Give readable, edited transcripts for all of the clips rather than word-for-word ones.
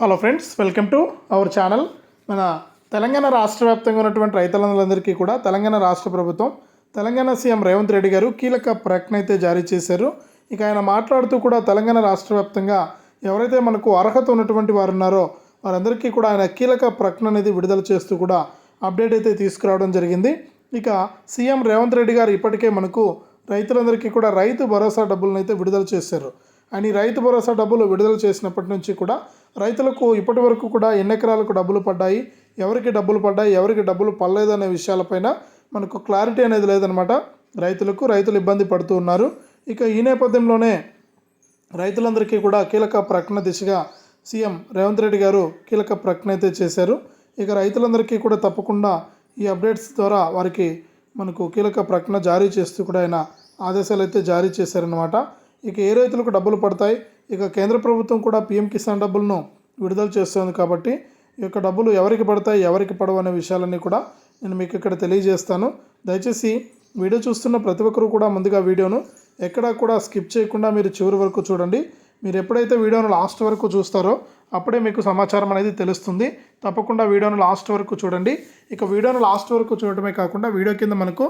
Hello friends, welcome to our channel. మన తెలంగాణ రాష్ట్ర వ్యాప్తంగా ఉన్నటువంటి రైతులందరికీ కూడా తెలంగాణ రాష్ట్ర ప్రభుత్వం, తెలంగాణ సీఎం రేవంత్ రెడ్డి గారు కీలక ప్రకటన అయితే జారీ చేశారు. ఇక ఆయన మాట్లాడుతూ కూడా తెలంగాణ రాష్ట్ర వ్యాప్తంగా ఎవరైతే మనకు అర్హత ఉన్నటువంటి వారు ఉన్నారో వారందరికీ కూడా ఆయన కీలక ప్రకటన అనేది విడుదల చేస్తూ కూడా అప్డేట్ అయితే తీసుకురావడం జరిగింది. ఇక సీఎం రేవంత్ రెడ్డి గారు ఇప్పటికే మనకు రైతులందరికీ కూడా రైతు భరోసా డబ్బులను అయితే విడుదల చేశారు. అని రైతు భరోసా డబ్బులు విడుదల చేసినప్పటి నుంచి కూడా రైతులకు ఇప్పటి వరకు కూడా ఎన్ని ఎకరాలకు డబ్బులు పడ్డాయి, ఎవరికి డబ్బులు పడ్డాయి, ఎవరికి డబ్బులు పడలేదు అనే విషయాలపైన మనకు క్లారిటీ అనేది లేదనమాట. రైతులు ఇబ్బంది పడుతూ ఉన్నారు. ఇక ఈ నేపథ్యంలోనే రైతులందరికీ కూడా కీలక ప్రకటన దిశగా సీఎం రేవంత్ రెడ్డి గారు కీలక ప్రకటన అయితే చేశారు. ఇక రైతులందరికీ కూడా తప్పకుండా ఈ అప్డేట్స్ ద్వారా వారికి మనకు కీలక ప్రకటన జారీ చేస్తూ కూడా ఆయన ఆదేశాలు అయితే జారీ చేశారనమాట. ఇక ఏ రైతులకు డబ్బులు పడతాయి, ఇక కేంద్ర ప్రభుత్వం కూడా పీఎం కిసాన్ డబ్బులను విడుదల చేస్తుంది కాబట్టి ఈ యొక్క డబ్బులు ఎవరికి పడతాయి, ఎవరికి పడవు అనే విషయాలన్నీ కూడా నేను మీకు ఇక్కడ తెలియజేస్తాను. దయచేసి వీడియో చూస్తున్న ప్రతి ఒక్కరూ కూడా ముందుగా వీడియోను ఎక్కడా కూడా స్కిప్ చేయకుండా మీరు చివరి వరకు చూడండి. మీరు ఎప్పుడైతే వీడియోను లాస్ట్ వరకు చూస్తారో అప్పుడే మీకు సమాచారం అనేది తెలుస్తుంది. తప్పకుండా వీడియోను లాస్ట్ వరకు చూడండి. ఇక వీడియోను లాస్ట్ వరకు చూడటమే కాకుండా వీడియో కింద మనకు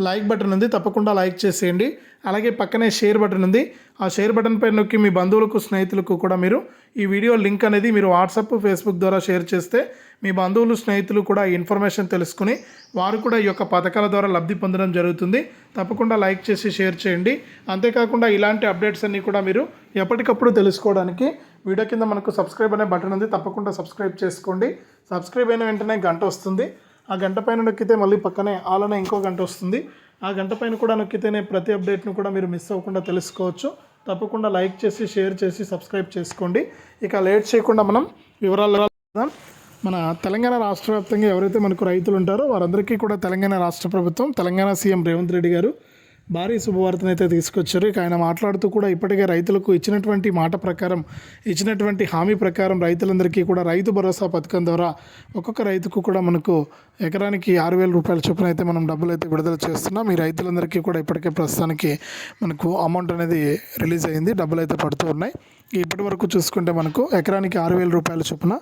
లైక్ బటన్ ఉంది, తప్పకుండా లైక్ చేసేయండి. అలాగే పక్కనే షేర్ బటన్ ఉంది, ఆ షేర్ బటన్ పైన నొక్కి మీ బంధువులకు, స్నేహితులకు కూడా మీరు ఈ వీడియో లింక్ అనేది మీరు వాట్సాప్, ఫేస్బుక్ ద్వారా షేర్ చేస్తే మీ బంధువులు, స్నేహితులు కూడా ఈ ఇన్ఫర్మేషన్ తెలుసుకుని వారు కూడా ఈ యొక్క పథకాల ద్వారా లబ్ధి పొందడం జరుగుతుంది. తప్పకుండా లైక్ చేసి షేర్ చేయండి. అంతేకాకుండా ఇలాంటి అప్డేట్స్ అన్నీ కూడా మీరు ఎప్పటికప్పుడు తెలుసుకోవడానికి వీడియో కింద మనకు సబ్స్క్రైబ్ అనే బటన్ ఉంది, తప్పకుండా సబ్స్క్రైబ్ చేసుకోండి. సబ్స్క్రైబ్ అయిన వెంటనే గంట వస్తుంది, ఆ గంట పైన నొక్కితే మళ్ళీ పక్కనే ఆల్ అనే ఇంకో గంట వస్తుంది. ఆ గంట పైన కూడా నొక్కితేనే ప్రతి అప్డేట్ను కూడా మీరు మిస్ అవ్వకుండా తెలుసుకోవచ్చు. తప్పకుండా లైక్ చేసి షేర్ చేసి సబ్స్క్రైబ్ చేసుకోండి. ఇక లేట్ చేయకుండా మనం వివరాలు మన తెలంగాణ రాష్ట్ర వ్యాప్తంగా ఎవరైతే మనకు రైతులు ఉంటారో వారందరికీ కూడా తెలంగాణ రాష్ట్ర ప్రభుత్వం, తెలంగాణ సీఎం రేవంత్ రెడ్డి గారు భారీ శుభవార్తను అయితే తీసుకొచ్చారు. ఇక ఆయన మాట్లాడుతూ కూడా ఇప్పటికే రైతులకు ఇచ్చినటువంటి మాట ప్రకారం, ఇచ్చినటువంటి హామీ ప్రకారం రైతులందరికీ కూడా రైతు భరోసా పథకం ద్వారా ఒక్కొక్క రైతుకు కూడా మనకు ఎకరానికి 6,000 రూపాయల చొప్పున అయితే మనం డబ్బులు అయితే విడుదల చేస్తున్నాం. ఈ రైతులందరికీ కూడా ఇప్పటికే ప్రస్తుతానికి మనకు అమౌంట్ అనేది రిలీజ్ అయింది, డబ్బులు అయితే పడుతూ ఉన్నాయి. ఇప్పటి వరకు చూసుకుంటే మనకు ఎకరానికి 6,000 రూపాయల చొప్పున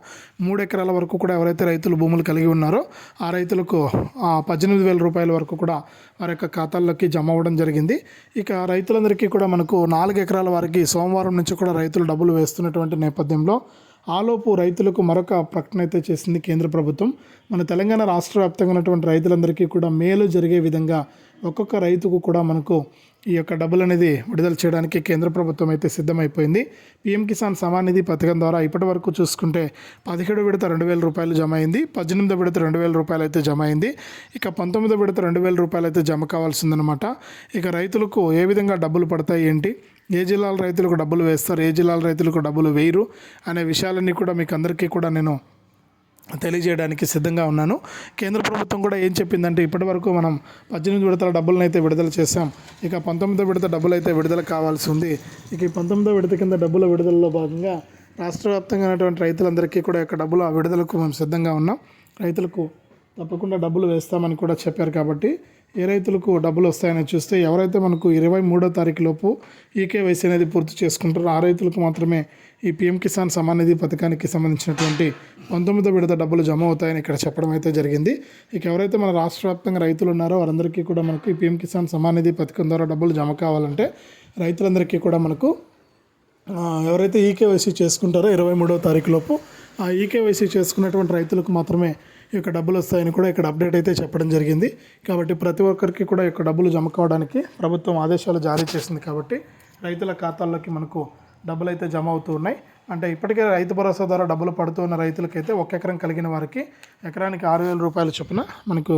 3 ఎకరాల వరకు కూడా ఎవరైతే రైతులు భూములు కలిగి ఉన్నారో ఆ రైతులకు 18,000 రూపాయల వరకు కూడా వారి యొక్క ఖాతాల్లోకి జమ అవ్వడం జరిగింది. ఇక రైతులందరికీ కూడా మనకు 4 ఎకరాల వారికి సోమవారం నుంచి కూడా రైతులు డబ్బులు వేస్తున్నటువంటి నేపథ్యంలో ఆలోపు రైతులకు మరొక ప్రకటన అయితే చేసింది కేంద్ర ప్రభుత్వం. మన తెలంగాణ రాష్ట్ర వ్యాప్తంగా ఉన్నటువంటి రైతులందరికీ కూడా మేలు జరిగే విధంగా ఒక్కొక్క రైతుకు కూడా మనకు ఈ యొక్క డబ్బులు అనేది విడుదల చేయడానికి కేంద్ర ప్రభుత్వం అయితే సిద్ధమైపోయింది. పీఎం కిసాన్ సమాన్ నిధి పథకం ద్వారా ఇప్పటి వరకు చూసుకుంటే 17వ విడత 2,000 రూపాయలు జమ అయింది, 18వ విడత 2,000 రూపాయలు అయితే జమ అయింది. ఇక 19వ విడత 2,000 రూపాయలు అయితే జమ కావాల్సిందనమాట. ఇక రైతులకు ఏ విధంగా డబ్బులు పడతాయి ఏంటి, ఏ జిల్లాల రైతులకు డబ్బులు వేస్తారు, ఏ జిల్లాల రైతులకు డబ్బులు వేయరు అనే విషయాలన్నీ కూడా మీకు అందరికీ కూడా నేను తెలియజేయడానికి సిద్ధంగా ఉన్నాను. కేంద్ర ప్రభుత్వం కూడా ఏం చెప్పిందంటే ఇప్పటి వరకు మనం 18 విడతల డబ్బులను అయితే విడుదల చేశాం. ఇక 19వ విడత డబ్బులు అయితే విడుదల కావాల్సి ఉంది. ఇక ఈ 19వ విడత కింద డబ్బుల విడుదలలో భాగంగా రాష్ట్ర వ్యాప్తంగా ఉన్నటువంటి రైతులందరికీ కూడా యొక్క డబ్బుల విడుదలకు మేము సిద్ధంగా ఉన్నాం. రైతులకు తప్పకుండా డబ్బులు వేస్తామని కూడా చెప్పారు. కాబట్టి ఏ రైతులకు డబ్బులు వస్తాయని చూస్తే ఎవరైతే మనకు 23వ తారీఖు లోపు ఈకేవైసీ అనేది పూర్తి చేసుకుంటారో ఆ రైతులకు మాత్రమే ఈ పీఎం కిసాన్ సమాన్ నిధి పథకానికి సంబంధించినటువంటి 19వ విడత డబ్బులు జమ అవుతాయని ఇక్కడ చెప్పడం అయితే జరిగింది. ఇక ఎవరైతే మన రాష్ట్ర వ్యాప్తంగా రైతులు ఉన్నారో వారందరికీ కూడా మనకు ఈ పీఎం కిసాన్ సమాన్ నిధి పథకం ద్వారా డబ్బులు జమ కావాలంటే రైతులందరికీ కూడా మనకు ఎవరైతే ఈకేవైసీ చేసుకుంటారో 23వ తారీఖు లోపు ఆ ఈకేవైసీ చేసుకున్నటువంటి రైతులకు మాత్రమే ఈ యొక్క డబ్బులు వస్తాయని కూడా ఇక్కడ అప్డేట్ అయితే చెప్పడం జరిగింది. కాబట్టి ప్రతి ఒక్కరికి కూడా ఈ యొక్క డబ్బులు జమ కావడానికి ప్రభుత్వం ఆదేశాలు జారీ చేసింది. కాబట్టి రైతుల ఖాతాల్లోకి మనకు డబ్బులు అయితే జమ అవుతూ ఉన్నాయి. అంటే ఇప్పటికే రైతు భరోసా ద్వారా డబ్బులు పడుతూ ఉన్న రైతులకైతే 1 ఎకరం కలిగిన వారికి ఎకరానికి 6,000 రూపాయల చొప్పున మనకు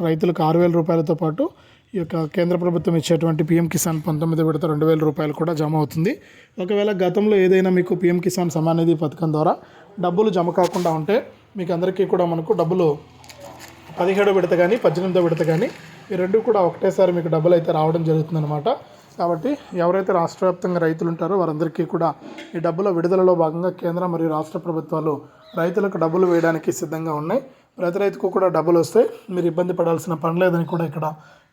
రైతులకు 6,000 రూపాయలతో పాటు ఈ యొక్క కేంద్ర ప్రభుత్వం ఇచ్చేటువంటి పీఎం కిసాన్ 19వ విడత 2,000 రూపాయలు కూడా జమ అవుతుంది. ఒకవేళ గతంలో ఏదైనా మీకు పీఎం కిసాన్ సమాన్ నిధి పథకం ద్వారా డబ్బులు జమ కాకుండా ఉంటే మీకు అందరికీ కూడా మనకు డబ్బులు 17వ విడత కానీ 18వ విడత కానీ ఈ రెండు కూడా ఒకటేసారి మీకు డబ్బులు అయితే రావడం జరుగుతుందన్నమాట. కాబట్టి ఎవరైతే రాష్ట్ర వ్యాప్తంగా రైతులు ఉంటారో వారందరికీ కూడా ఈ డబ్బుల విడుదలలో భాగంగా కేంద్ర మరియు రాష్ట్ర ప్రభుత్వాలు రైతులకు డబ్బులు వేయడానికి సిద్ధంగా ఉన్నాయి. ప్రతి రైతుకు కూడా డబ్బులు వస్తాయి, మీరు ఇబ్బంది పడాల్సిన పని లేదని కూడా ఇక్కడ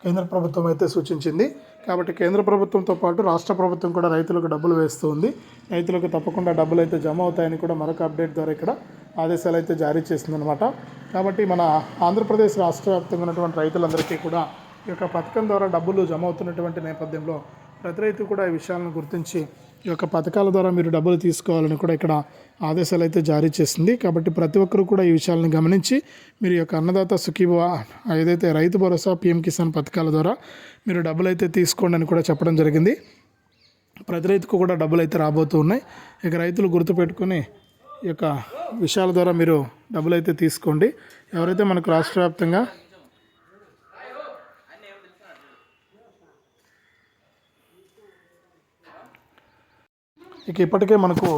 కేంద్ర ప్రభుత్వం అయితే సూచించింది. కాబట్టి కేంద్ర ప్రభుత్వంతో పాటు రాష్ట్ర ప్రభుత్వం కూడా రైతులకు డబ్బులు వేస్తూ ఉంది. రైతులకు తప్పకుండా డబ్బులు అయితే జమ అవుతాయని కూడా మరొక అప్డేట్ ద్వారా ఇక్కడ ఆదేశాలు అయితే జారీ చేసిందనమాట. కాబట్టి మన ఆంధ్రప్రదేశ్ రాష్ట్ర వ్యాప్తంగా ఉన్నటువంటి రైతులందరికీ కూడా ఈ యొక్క పథకం ద్వారా డబ్బులు జమ అవుతున్నటువంటి నేపథ్యంలో ప్రతి రైతు కూడా ఈ విషయాలను గుర్తించి ఈ యొక్క పథకాల ద్వారా మీరు డబ్బులు తీసుకోవాలని కూడా ఇక్కడ ఆదేశాలు అయితే జారీ చేసింది. కాబట్టి ప్రతి ఒక్కరు కూడా ఈ విషయాలను గమనించి మీరు ఈ యొక్క అన్నదాత సుఖీభవ ఏదైతే రైతు భరోసా పీఎం కిసాన్ పథకాల ద్వారా మీరు డబ్బులు అయితే తీసుకోండి అని కూడా చెప్పడం జరిగింది. ప్రతి రైతుకు కూడా డబ్బులు అయితే రాబోతూ ఉన్నాయి. ఇక రైతులు గుర్తుపెట్టుకొని ఈ యొక్క విషయాల ద్వారా మీరు డబ్బులు అయితే తీసుకోండి. ఎవరైతే మనకు రాష్ట్ర వ్యాప్తంగా ఇక ఇప్పటికే మనకు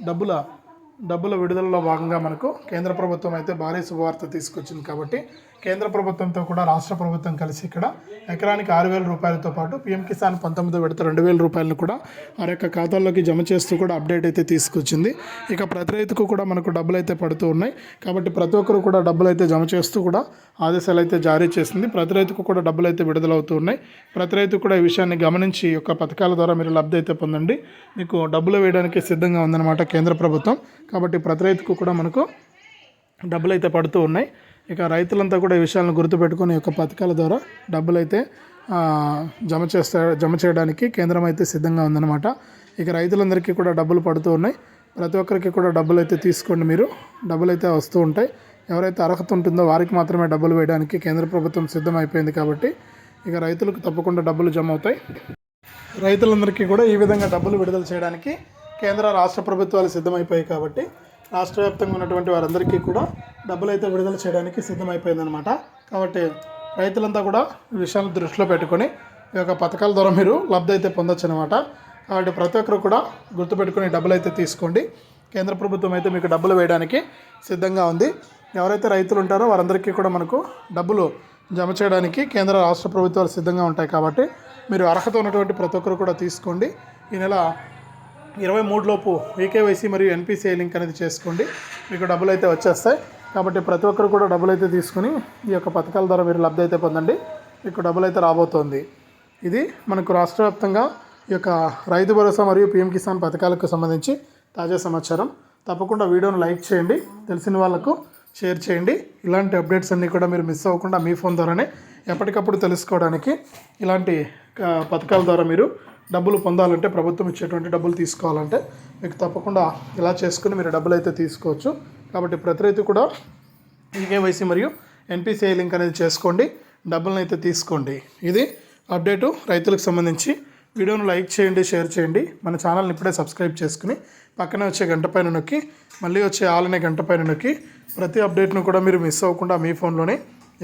డబ్బుల విడుదలలో భాగంగా మనకు కేంద్ర ప్రభుత్వం అయితే భారీ శుభవార్త తీసుకొచ్చింది. కాబట్టి కేంద్ర ప్రభుత్వంతో కూడా రాష్ట్ర ప్రభుత్వం కలిసి ఇక్కడ ఎకరానికి 6,000 రూపాయలతో పాటు పీఎం కిసాన్ 19 విడత 2,000 రూపాయలను కూడా వారి యొక్క ఖాతాల్లోకి జమ చేస్తూ కూడా అప్డేట్ అయితే తీసుకొచ్చింది. ఇక ప్రతి రైతుకు కూడా మనకు డబ్బులు అయితే పడుతూ ఉన్నాయి. కాబట్టి ప్రతి ఒక్కరు కూడా డబ్బులు అయితే జమ చేస్తూ కూడా ఆదేశాలు అయితే జారీ చేసింది. ప్రతి రైతుకు కూడా డబ్బులు అయితే విడుదలవుతూ ఉన్నాయి. ప్రతి రైతు కూడా ఈ విషయాన్ని గమనించి ఈ యొక్క పథకాల ద్వారా మీరు లబ్ధి అయితే పొందండి. మీకు డబ్బులు వేయడానికి సిద్ధంగా ఉందన్నమాట కేంద్ర ప్రభుత్వం. కాబట్టి ప్రతి రైతుకు కూడా మనకు డబ్బులు అయితే పడుతూ ఉన్నాయి. ఇక రైతులంతా కూడా ఈ విషయాలను గుర్తుపెట్టుకొని ఈ యొక్క పథకాల ద్వారా డబ్బులు అయితే జమ చేయడానికి కేంద్రం అయితే సిద్ధంగా ఉందన్నమాట. ఇక రైతులందరికీ కూడా డబ్బులు పడుతూ ఉన్నాయి. ప్రతి ఒక్కరికి కూడా డబ్బులు అయితే తీసుకోండి. మీరు డబ్బులు అయితే వస్తూ ఉంటాయి. ఎవరైతే అర్హత ఉంటుందో వారికి మాత్రమే డబ్బులు వేయడానికి కేంద్ర ప్రభుత్వం సిద్ధమైపోయింది. కాబట్టి ఇక రైతులకు తప్పకుండా డబ్బులు జమ అవుతాయి. రైతులందరికీ కూడా ఈ విధంగా డబ్బులు విడుదల చేయడానికి కేంద్ర రాష్ట్ర ప్రభుత్వాలు సిద్ధమైపోయాయి. కాబట్టి రాష్ట్ర వ్యాప్తంగా ఉన్నటువంటి వారందరికీ కూడా డబ్బులు అయితే విడుదల చేయడానికి సిద్ధమైపోయిందనమాట. కాబట్టి రైతులంతా కూడా ఈ విషయాన్ని దృష్టిలో పెట్టుకొని ఈ యొక్క పథకాల ద్వారా మీరు లబ్ధి అయితే పొందొచ్చు అనమాట. కాబట్టి ప్రతి ఒక్కరు కూడా గుర్తుపెట్టుకుని డబ్బులు అయితే తీసుకోండి. కేంద్ర ప్రభుత్వం అయితే మీకు డబ్బులు వేయడానికి సిద్ధంగా ఉంది. ఎవరైతే రైతులు ఉంటారో వారందరికీ కూడా మనకు డబ్బులు జమ చేయడానికి కేంద్ర రాష్ట్ర ప్రభుత్వాలు సిద్ధంగా ఉంటాయి. కాబట్టి మీరు అర్హత ఉన్నటువంటి ప్రతి ఒక్కరు కూడా తీసుకోండి. ఈ నెల 23 లోపు ఈకేవైసీ మరియు ఎన్పిసిఐ లింక్ అనేది చేసుకోండి. మీకు డబ్బులు అయితే వచ్చేస్తాయి. కాబట్టి ప్రతి ఒక్కరు కూడా డబ్బులు అయితే తీసుకుని ఈ యొక్క పథకాల ద్వారా మీరు లబ్ధి అయితే పొందండి. మీకు డబ్బులు అయితే రాబోతోంది. ఇది మనకు రాష్ట్ర వ్యాప్తంగా ఈ యొక్క రైతు భరోసా మరియు పీఎం కిసాన్ పథకాలకు సంబంధించి తాజా సమాచారం. తప్పకుండా వీడియోను లైక్ చేయండి, తెలిసిన వాళ్ళకు షేర్ చేయండి. ఇలాంటి అప్డేట్స్ అన్నీ కూడా మీరు మిస్ అవ్వకుండా మీ ఫోన్ ద్వారానే ఎప్పటికప్పుడు తెలుసుకోవడానికి ఇలాంటి పథకాల ద్వారా మీరు డబ్బులు పొందాలంటే, ప్రభుత్వం ఇచ్చేటువంటి డబ్బులు తీసుకోవాలంటే మీకు తప్పకుండా ఇలా చేసుకుని మీరు డబ్బులు అయితే తీసుకోవచ్చు. కాబట్టి ప్రతి రైతు కూడా ఈకేవైసీ మరియు ఎన్పిసిఐ లింక్ అనేది చేసుకోండి, డబ్బులను అయితే తీసుకోండి. ఇది అప్డేటు రైతులకు సంబంధించి. వీడియోను లైక్ చేయండి, షేర్ చేయండి. మన ఛానల్ని ఇప్పుడే సబ్స్క్రైబ్ చేసుకుని పక్కనే వచ్చే గంట పైన నొక్కి మళ్ళీ వచ్చే ఆల్ అనే గంట పైన నొక్కి ప్రతి అప్డేట్ను కూడా మీరు మిస్ అవ్వకుండా మీ ఫోన్లోనే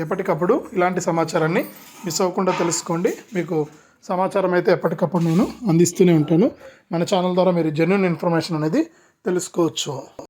ఎప్పటికప్పుడు ఇలాంటి సమాచారాన్ని మిస్ అవ్వకుండా తెలుసుకోండి. మీకు సమాచారం అయితే ఎప్పటికప్పుడు నేను అందిస్తూనే ఉంటాను. మన ఛానల్ ద్వారా మీరు జెన్యూన్ ఇన్ఫర్మేషన్ అనేది తెలుసుకోవచ్చు.